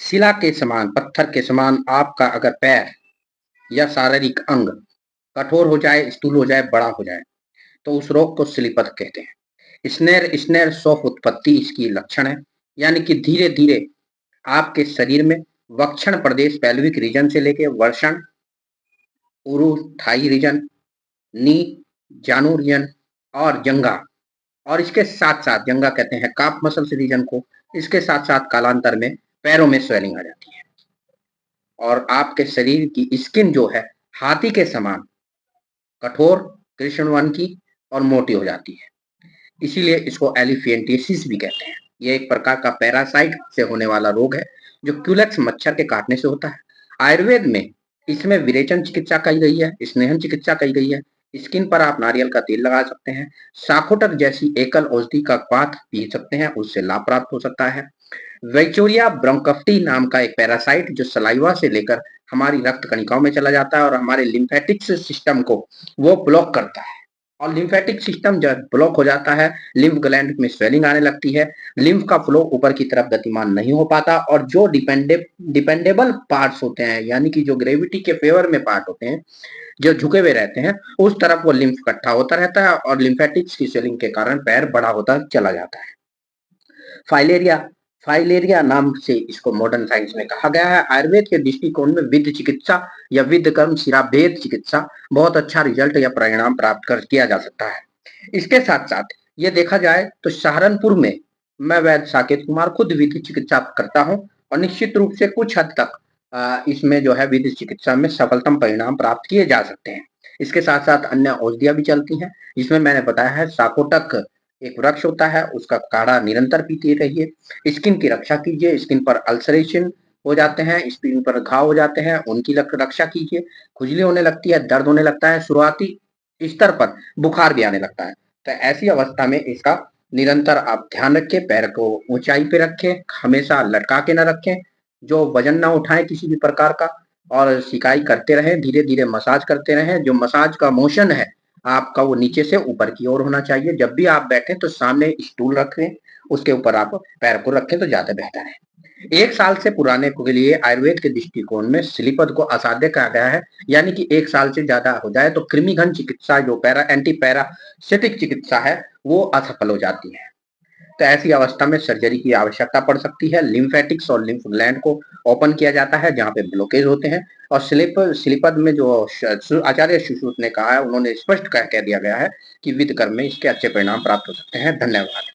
शिला के समान, पत्थर के समान आपका अगर पैर या शारीरिक अंग कठोर हो जाए, स्थूल हो जाए, बड़ा हो जाए, तो उस रोग को स्लीपथ कहते हैं। स्नेर स्नेर सौफ उत्पत्ति इसकी लक्षण है, यानी कि धीरे धीरे आपके शरीर में वक्षण प्रदेश पेल्विक रीजन से लेके वर्षण, उरु थाई रीजन, नी, जानू रीजन और जंगा, और इसके साथ साथ जंगा कहते हैं काफ मसल्स रीजन को। इसके साथ साथ कालांतर में पैरों में स्वेलिंग आ जाती है और आपके शरीर की स्किन जो है हाथी के समान कठोर, कृष्ण वर्ण की और मोटी हो जाती है। इसीलिए इसको एलिफेंटियासिस भी कहते हैं। ये एक प्रकार का पैरासाइट से होने वाला रोग है जो क्यूलेक्स मच्छर के काटने से होता है। आयुर्वेद में इसमें विरेचन चिकित्सा कही गई है, स्नेहन चिकित्सा कही गई है। स्किन पर आप नारियल का तेल लगा सकते हैं, साखोटक जैसी एकल औषधि का क्वाथ पी सकते हैं, उससे लाभ प्राप्त हो सकता है। वैचोरिया ब्रोंकफ्टी नाम का एक पैरासाइट जो सलाइवा से लेकर हमारी रक्त कणिकाओं में चला जाता है और हमारे लिम्फेटिक्स सिस्टम को वो ब्लॉक करता है, और लिम्फेटिक सिस्टम जब ब्लॉक हो जाता है, लिम्फ ग्लैंड में स्वेलिंग आने लगती है, लिम्फ का फ्लो ऊपर की तरफ गतिमान नहीं हो पाता और जो डिपेंडेबल पार्ट्स होते हैं, यानी कि जो ग्रेविटी के फेवर में पार्ट होते हैं, जो झुके हुए रहते हैं, उस तरफ वो लिम्फ इकट्ठा होता रहता है और लिम्फेटिक्स की स्वेलिंग के कारण पैर बड़ा होता चला जाता है। फाइलेरिया फाइलेरिया नाम से इसको मॉडर्न साइंस में कहा गया है। आयुर्वेद के दृष्टिकोण में विद्ध चिकित्सा या विद्ध कर्म शिराभेद चिकित्सा बहुत अच्छा रिजल्ट या परिणाम प्राप्त कर किया जा सकता है। इसके साथ साथ ये देखा जाए तो सहारनपुर में मैं वैद्य साकेत कुमार खुद विधि चिकित्सा करता हूँ और निश्चित रूप से कुछ हद तक इसमें जो है विधि चिकित्सा में सफलतम परिणाम प्राप्त किए जा सकते हैं। इसके साथ साथ अन्य औषधियां भी चलती हैं, जिसमें मैंने बताया है साकोटक एक वृक्ष होता है, उसका काढ़ा निरंतर पीते रहिए। स्किन की रक्षा कीजिए, स्किन पर अल्सरेशन हो जाते हैं, स्किन पर घाव हो जाते हैं, उनकी रक्षा कीजिए। खुजली होने लगती है, दर्द होने लगता है, शुरुआती स्तर पर बुखार भी आने लगता है, तो ऐसी अवस्था में इसका निरंतर आप ध्यान रखें। पैर को ऊंचाई पे रखें, हमेशा लटका के ना रखें, जो वजन ना उठाएं किसी भी प्रकार का, और सिकाई करते रहें, धीरे धीरे मसाज करते रहें। जो मसाज का मोशन है आपका वो नीचे से ऊपर की ओर होना चाहिए। जब भी आप बैठें तो सामने स्टूल रखें, उसके ऊपर आप पैर को रखें तो ज्यादा बेहतर है। 1 साल से पुराने के लिए आयुर्वेद के दृष्टिकोण में स्लीपथ को असाध्य कहा गया है, यानी कि 1 साल से ज्यादा हो जाए तो कृमिघन चिकित्सा जो एंटी पैरासिटिक चिकित्सा है वो असफल हो जाती है। तो ऐसी अवस्था में सर्जरी की आवश्यकता पड़ सकती है। लिम्फेटिक्स और लिम्फ ग्लैंड को ओपन किया जाता है जहाँ पे ब्लॉकेज होते हैं, और स्लीपद में जो आचार्य सुश्रुत ने कहा है, उन्होंने स्पष्ट कह दिया गया है कि विध कर्म में इसके अच्छे परिणाम प्राप्त हो सकते हैं। धन्यवाद।